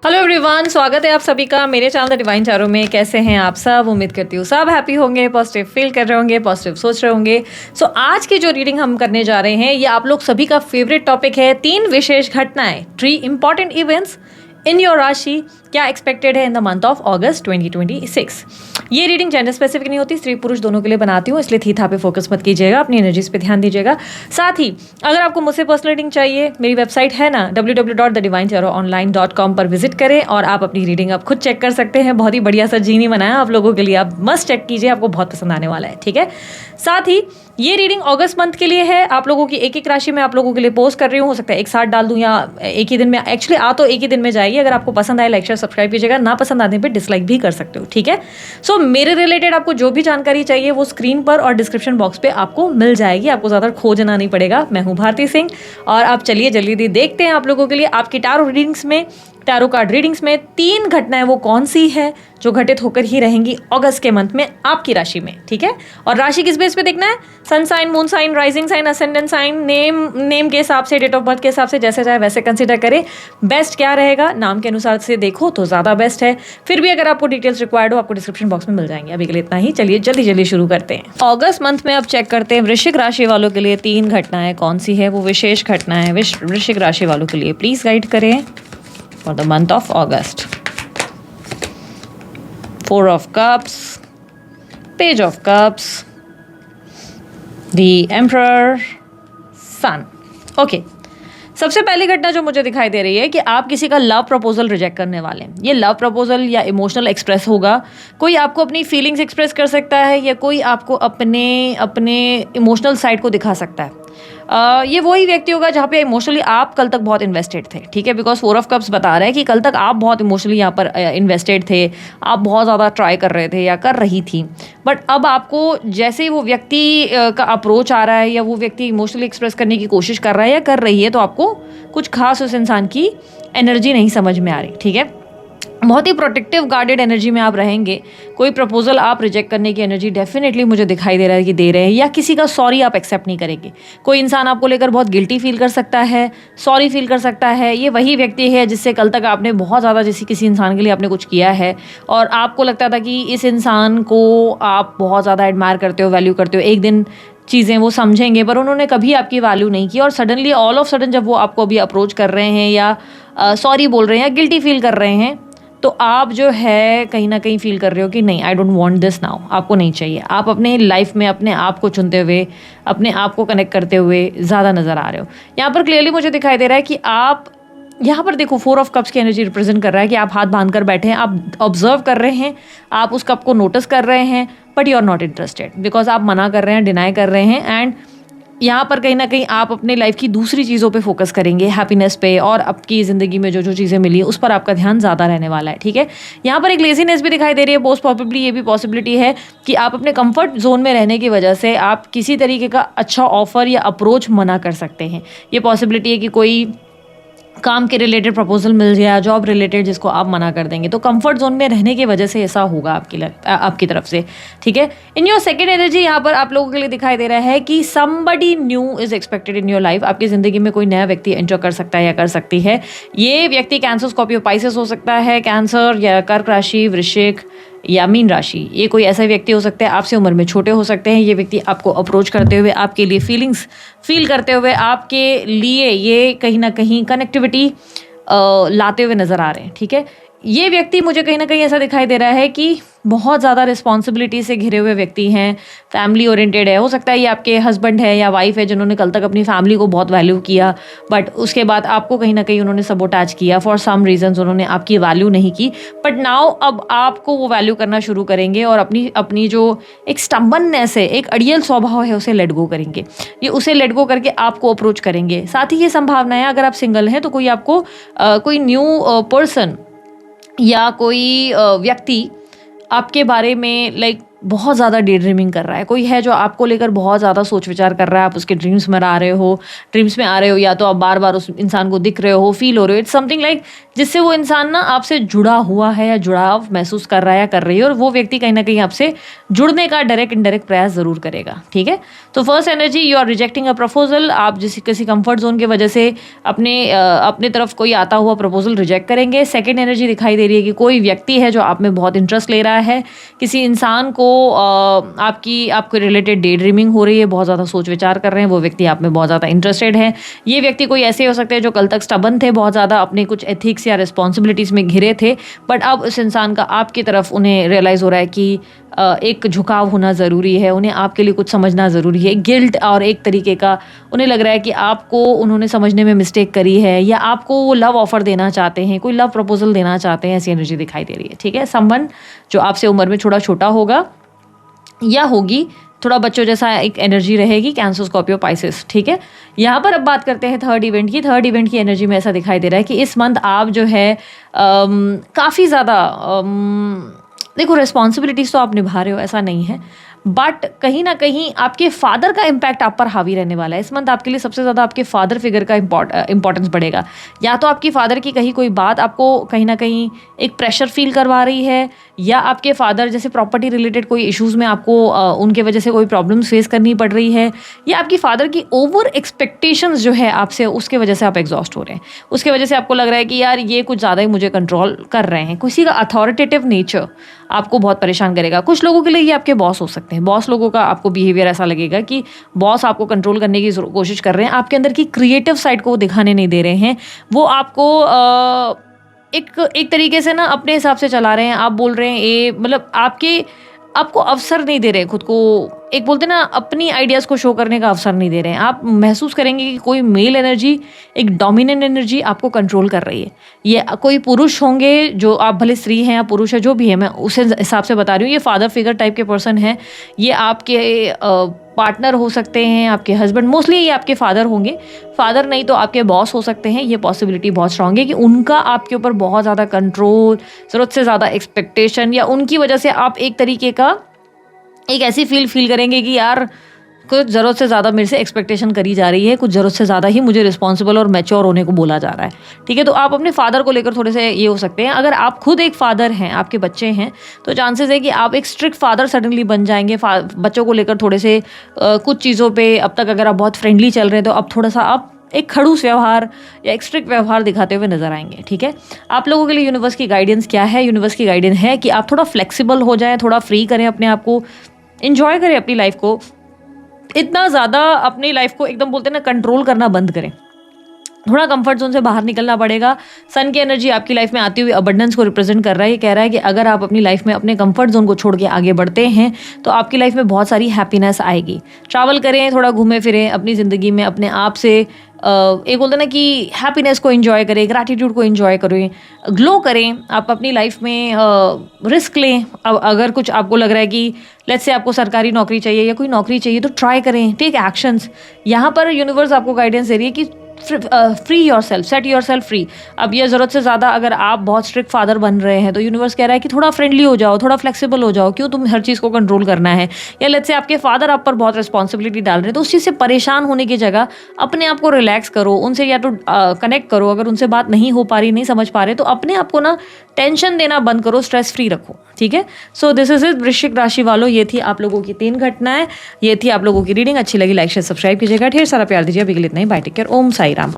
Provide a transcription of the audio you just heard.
Hello everyone, स्वागत है आप सभी का मेरे चैनल द डिवाइन टैरो में। कैसे हैं आप सब? उम्मीद करती हूँ सब हैप्पी होंगे, पॉजिटिव फील कर रहे होंगे, पॉजिटिव सोच रहे होंगे। सो आज की जो रीडिंग हम करने जा रहे हैं ये आप लोग सभी का फेवरेट टॉपिक है, 3 विशेष घटनाएं, 3 इंपॉर्टेंट इवेंट्स इन योर राशि क्या एक्सपेक्टेड है इन द मंथ ऑफ अगस्त 2026। ये रीडिंग जेंडर स्पेसिफिक नहीं होती, स्त्री पुरुष दोनों के लिए बनाती हूँ, इसलिए थीथा पे फोकस मत कीजिएगा, अपनी एनर्जीज पे ध्यान दीजिएगा। साथ ही अगर आपको मुझसे पर्सनल रीडिंग चाहिए, मेरी वेबसाइट है ना www.thedivinetarot.online.com पर विजिट करें और आप अपनी रीडिंग आप खुद चेक कर सकते हैं। बहुत ही बढ़िया सा जीनी बनाया आप लोगों के लिए, आप मस्ट चेक कीजिए, आपको बहुत पसंद आने वाला है। ठीक है, साथ ही ये रीडिंग अगस्त मंथ के लिए है। आप लोगों की एक एक राशि में आप लोगों के लिए पोस्ट कर रही हूँ, हो सकता है एक साथ डाल दूँ या एक ही दिन में, एक्चुअली आ तो एक ही दिन में जाएगी। अगर आपको पसंद आए लाइक शेयर सब्सक्राइब कीजिएगा, ना पसंद आने पे डिसलाइक भी कर सकते हो। ठीक है, सो मेरे रिलेटेड आपको जो भी जानकारी चाहिए वो स्क्रीन पर और डिस्क्रिप्शन बॉक्स पे आपको मिल जाएगी, आपको ज़्यादा खोजना नहीं पड़ेगा। मैं हूँ भारती सिंह और आप चलिए जल्दी देखते हैं आप लोगों के लिए आपकी टैरो रीडिंग्स में, टैरो कार्ड रीडिंग्स में 3 घटनाएं वो कौन सी है जो घटित होकर ही रहेंगी अगस्त के मंथ में आपकी राशि में। ठीक है, और राशि किस बेस पे देखना है? Sun sign, moon sign, rising sign, ascendant sign, name के हिसाब से, डेट ऑफ बर्थ के हिसाब से, जैसे चाहे वैसे कंसिडर करें। बेस्ट क्या रहेगा, नाम के अनुसार से देखो तो ज़्यादा बेस्ट है। फिर भी अगर आपको डिटेल्स रिक्वायर्ड हो आपको डिस्क्रिप्शन बॉक्स में मिल जाएंगे। अभी के लिए इतना ही, चलिए जल्दी शुरू करते हैं। अगस्त मंथ में अब चेक करते हैं वृश्चिक राशि वालों के लिए 3 घटनाएं कौन सी है, वो विशेष घटनाएं वृश्चिक राशि वालों के लिए प्लीज गाइड करें for the month of August. 4 of Cups, Page of Cups, the Emperor, Sun. Okay. सबसे पहली घटना जो मुझे दिखाई दे रही है कि आप किसी का लव प्रपोजल रिजेक्ट करने वाले हैं। ये लव प्रपोजल या इमोशनल एक्सप्रेस होगा, कोई आपको अपनी फीलिंग्स एक्सप्रेस कर सकता है या कोई आपको अपने इमोशनल साइड को दिखा सकता है। ये वही व्यक्ति होगा जहाँ पे इमोशनली आप कल तक बहुत इन्वेस्टेड थे। ठीक है, बिकॉज 4 ऑफ कप्स बता रहे हैं कि कल तक आप बहुत इमोशनली यहाँ पर इन्वेस्टेड थे, आप बहुत ज़्यादा ट्राई कर रहे थे या कर रही थी। बट अब आपको जैसे ही वो व्यक्ति का अप्रोच आ रहा है या वो व्यक्ति इमोशनली एक्सप्रेस करने की कोशिश कर रहा है या कर रही है, तो आपको कुछ खास उस इंसान की एनर्जी नहीं समझ में आ रही। ठीक है, बहुत ही प्रोटेक्टिव गार्डेड एनर्जी में आप रहेंगे। कोई प्रपोजल आप रिजेक्ट करने की एनर्जी डेफिनेटली मुझे दिखाई दे रहा है कि दे रहे हैं, या किसी का सॉरी आप एक्सेप्ट नहीं करेंगे। कोई इंसान आपको लेकर बहुत गिल्टी फील कर सकता है, सॉरी फील कर सकता है। ये वही व्यक्ति है जिससे कल तक आपने बहुत ज़्यादा किसी इंसान के लिए आपने कुछ किया है और आपको लगता था कि इस इंसान को आप बहुत ज़्यादा एडमायर करते हो, वैल्यू करते हो। एक दिन चीज़ें वो समझेंगे, पर उन्होंने कभी आपकी वैल्यू नहीं की और सडनली ऑल ऑफ सडन जब वो आपको अभी अप्रोच कर रहे हैं या सॉरी बोल रहे हैं या गिल्टी फील कर रहे हैं, तो आप जो है कहीं ना कहीं फील कर रहे हो कि नहीं, I don't want this now, आपको नहीं चाहिए। आप अपने लाइफ में अपने आप को चुनते हुए, अपने आप को कनेक्ट करते हुए ज़्यादा नज़र आ रहे हो। यहाँ पर क्लियरली मुझे दिखाई दे रहा है कि आप यहाँ पर देखो 4 ऑफ कप्स की एनर्जी रिप्रेजेंट कर रहा है कि आप हाथ बांध कर बैठे हैं, आप ऑब्जर्व कर रहे हैं, आप उस कप को नोटिस कर रहे हैं, but you are not interested because आप मना कर रहे हैं, डिनाई कर रहे हैं। एंड यहाँ पर कहीं ना कहीं आप अपने लाइफ की दूसरी चीज़ों पे फोकस करेंगे, हैप्पीनेस पे, और आपकी ज़िंदगी में जो जो चीज़ें मिली उस पर आपका ध्यान ज़्यादा रहने वाला है। ठीक है, यहाँ पर एक लेजीनेस भी दिखाई दे रही है। मोस्ट प्रॉबेबली ये भी पॉसिबिलिटी है कि आप अपने कंफर्ट जोन में रहने की वजह से आप किसी तरीके का अच्छा ऑफर या अप्रोच मना कर सकते हैं। ये पॉसिबिलिटी है कि कोई काम के रिलेटेड प्रपोजल मिल जाए, जॉब रिलेटेड, जिसको आप मना कर देंगे। तो कंफर्ट जोन में रहने की वजह से ऐसा होगा आपकी तरफ से। ठीक है, इन योर सेकंड एनर्जी यहाँ पर आप लोगों के लिए दिखाई दे रहा है कि somebody new is expected in your life. आपकी ज़िंदगी में कोई नया व्यक्ति एंटर कर सकता है या कर सकती है। ये व्यक्ति कैंसर, स्कॉर्पियो, पाइसेस हो सकता है, कैंसर या कर्क राशि, वृश्चिक या मीन राशि। ये कोई ऐसा व्यक्ति हो सकता है, आपसे उम्र में छोटे हो सकते हैं। ये व्यक्ति आपको अप्रोच करते हुए, आपके लिए फीलिंग्स फील करते हुए, आपके लिए ये कहीं ना कहीं कनेक्टिविटी लाते हुए नज़र आ रहे हैं। ठीक है, ये व्यक्ति मुझे कहीं ना कहीं ऐसा दिखाई दे रहा है कि बहुत ज़्यादा रिस्पॉन्सिबिलिटी से घिरे हुए व्यक्ति हैं, फैमिली ओरिएंटेड है। हो सकता है ये आपके हस्बैंड है या वाइफ है जिन्होंने कल तक अपनी फैमिली को बहुत वैल्यू किया, बट उसके बाद आपको कहीं ना कहीं उन्होंने सबोटाज किया फॉर सम रीजंस, उन्होंने आपकी वैल्यू नहीं की। बट नाउ अब आपको वो वैल्यू करना शुरू करेंगे और अपनी जो एक स्टम्बननेस है, एक अड़ियल स्वभाव है, उसे लेट गो करेंगे। ये उसे लेट गो करके आपको अप्रोच करेंगे। साथ ही ये संभावना है अगर आप सिंगल हैं तो कोई आपको कोई न्यू पर्सन या कोई व्यक्ति आपके बारे में लाइक बहुत ज़्यादा डे ड्रीमिंग कर रहा है। कोई है जो आपको लेकर बहुत ज़्यादा सोच विचार कर रहा है, आप उसके ड्रीम्स में आ रहे हो, या तो आप बार बार उस इंसान को दिख रहे हो, फील हो रहे हो। इट्स समथिंग लाइक जिससे वो इंसान ना आपसे जुड़ा हुआ है या जुड़ाव महसूस कर रहा है या कर रही है, और वो व्यक्ति कहीं ना कहीं आपसे जुड़ने का डायरेक्ट इनडायरेक्ट प्रयास ज़रूर करेगा। ठीक है, तो first energy, you are rejecting a proposal. आप किसी कंफर्ट जोन की वजह से अपने तरफ कोई आता हुआ प्रपोजल रिजेक्ट करेंगे। सेकेंड एनर्जी दिखाई दे रही है कि कोई व्यक्ति है जो आप में बहुत इंटरेस्ट ले रहा है, किसी इंसान को आपके रिलेटेड डे ड्रीमिंग हो रही है, बहुत ज़्यादा सोच विचार कर रहे हैं, वो व्यक्ति आप में बहुत ज़्यादा इंटरेस्टेड है। ये व्यक्ति कोई ऐसे हो सकते हैं जो कल तक स्टबन थे, बहुत ज़्यादा अपने कुछ एथिक्स या रिस्पॉन्सिबिलिटीज़ में घिरे थे, बट अब उस इंसान का आपकी तरफ उन्हें रियलाइज़ हो रहा है कि एक झुकाव होना ज़रूरी है, उन्हें आपके लिए कुछ समझना ज़रूरी है। गिल्ट और एक तरीके का उन्हें लग रहा है कि आपको उन्होंने समझने में मिस्टेक करी है, या आपको वो लव ऑफर देना चाहते हैं, कोई लव प्रपोजल देना चाहते हैं, ऐसी एनर्जी दिखाई दे रही है। ठीक है, समवन जो आपसे उम्र में थोड़ा छोटा होगा या होगी, थोड़ा बच्चों जैसा एक एनर्जी रहेगी, कैंसर, स्कॉर्पियो, पाइसेस। ठीक है, यहाँ पर अब बात करते हैं थर्ड इवेंट की। थर्ड इवेंट की एनर्जी में ऐसा दिखाई दे रहा है कि इस मंथ आप जो है काफ़ी ज़्यादा देखो, रिस्पॉन्सिबिलिटीज़ तो आप निभा रहे हो, ऐसा नहीं है, बट कहीं ना कहीं आपके फादर का इम्पैक्ट आप पर हावी रहने वाला है। इस मंथ आपके लिए सबसे ज़्यादा आपके फादर फिगर का इंपॉर्टेंस बढ़ेगा। या तो आपकी फादर की कहीं कोई बात आपको कहीं ना कहीं एक प्रेशर फील करवा रही है, या आपके फादर जैसे प्रॉपर्टी रिलेटेड कोई इश्यूज़ में आपको उनके वजह से कोई प्रॉब्लम्स फेस करनी पड़ रही है, या आपकी फादर की ओवर एक्सपेक्टेशंस जो है आपसे, उसके वजह से आप एग्जॉस्ट हो रहे हैं। उसके वजह से आपको लग रहा है कि यार ये कुछ ज़्यादा ही मुझे कंट्रोल कर रहे हैं। किसी का अथॉरिटेटिव नेचर आपको बहुत परेशान करेगा। कुछ लोगों के लिए ये आपके बॉस हो सकते हैं। बॉस लोगों का आपको बिहेवियर ऐसा लगेगा कि बॉस आपको कंट्रोल करने की कोशिश कर रहे हैं, आपके अंदर की क्रिएटिव साइड को वो दिखाने नहीं दे रहे हैं। वो आपको एक तरीके से ना अपने हिसाब से चला रहे हैं। आप बोल रहे हैं ये, मतलब आपको अवसर नहीं दे रहे खुद को, एक बोलते ना अपनी आइडियाज़ को शो करने का अवसर नहीं दे रहे हैं। आप महसूस करेंगे कि कोई मेल एनर्जी, एक डोमिनेंट एनर्जी आपको कंट्रोल कर रही है। ये कोई पुरुष होंगे, जो आप भले स्त्री हैं या पुरुष है, जो भी है, मैं उस हिसाब से बता रही हूँ। ये फादर फिगर टाइप के पर्सन है, ये आपके पार्टनर हो सकते हैं, आपके हस्बैंड, मोस्टली ये आपके फादर होंगे। फादर नहीं तो आपके बॉस हो सकते हैं। ये पॉसिबिलिटी बहुत स्ट्रांग है कि उनका आपके ऊपर बहुत ज़्यादा कंट्रोल, ज़रूरत से ज़्यादा एक्सपेक्टेशन, या उनकी वजह से आप एक तरीके का एक ऐसी फील करेंगे कि यार कुछ ज़रूरत से ज़्यादा मेरे से एक्सपेक्टेशन करी जा रही है, कुछ ज़रूरत से ज़्यादा ही मुझे रिस्पॉन्सिबल और मैच्योर होने को बोला जा रहा है। ठीक है, तो आप अपने फादर को लेकर थोड़े से ये हो सकते हैं। अगर आप खुद एक फादर हैं, आपके बच्चे हैं, तो चांसेस है कि आप एक स्ट्रिक्ट फादर सडनली बन जाएंगे। बच्चों को लेकर थोड़े से कुछ चीज़ों पर अब तक अगर आप बहुत फ्रेंडली चल रहे हैं, तो अब थोड़ा सा आप एक खड़ूस व्यवहार या एक स्ट्रिक्ट व्यवहार दिखाते हुए नजर आएंगे। ठीक है, आप लोगों के लिए यूनिवर्स की गाइडेंस क्या है? यूनिवर्स की गाइडेंस है कि आप थोड़ा फ्लेक्सिबल हो जाएं, थोड़ा फ्री करें अपने आप को, इंजॉय करें अपनी लाइफ को। इतना ज़्यादा अपनी लाइफ को एकदम बोलते हैं ना कंट्रोल करना बंद करें। थोड़ा कंफर्ट जोन से बाहर निकलना पड़ेगा। सन की एनर्जी आपकी लाइफ में आती हुई अबंडेंस को रिप्रेजेंट कर रहा है। ये कह रहा है कि अगर आप अपनी लाइफ में अपने कंफर्ट जोन को छोड़ के आगे बढ़ते हैं, तो आपकी लाइफ में बहुत सारी हैप्पीनेस आएगी। ट्रैवल करें, थोड़ा घूमें फिरें अपनी ज़िंदगी में, अपने आप से एक बोलते ना कि हैप्पीनेस को एंजॉय करें, ग्रैटिट्यूड को एंजॉय करें, ग्लो करें। आप अपनी लाइफ में रिस्क लें। अब अगर कुछ आपको लग रहा है कि लेट्स से आपको सरकारी नौकरी चाहिए या कोई नौकरी चाहिए, तो ट्राई करें, टेक एक्शंस। यहाँ पर यूनिवर्स आपको गाइडेंस दे रही है कि free your self, set your self free. अब ये ज़रूरत से ज़्यादा अगर आप बहुत स्ट्रिक्ट फादर बन रहे हैं, तो यूनिवर्स कह रहा है कि थोड़ा फ्रेंडली हो जाओ, थोड़ा फ्लेक्सिबल हो जाओ। क्यों तुम हर चीज़ को कंट्रोल करना है? या लेट्स से आपके फादर आप पर बहुत रिस्पॉन्सिबिलिटी डाल रहे हैं, तो उस चीज़ से परेशान होने की जगह अपने आप को रिलैक्स करो, उनसे या तो कनेक्ट करो। अगर उनसे बात नहीं हो पा रही, नहीं समझ पा रहे, तो अपने आप को ना टेंशन देना बंद करो, स्ट्रेस फ्री रखो। ठीक है, सो दिस इज इट वृश्चिक राशि वालों। ये थी आप लोगों की 3 घटनाएं, ये थी आप लोगों की रीडिंग। अच्छी लगी लाइक शेयर सब्सक्राइब कीजिएगा, ढेर सारा प्यार दीजिए। अभी के लिए इतना ही, बाय, टेक केयर, ओम साई राम।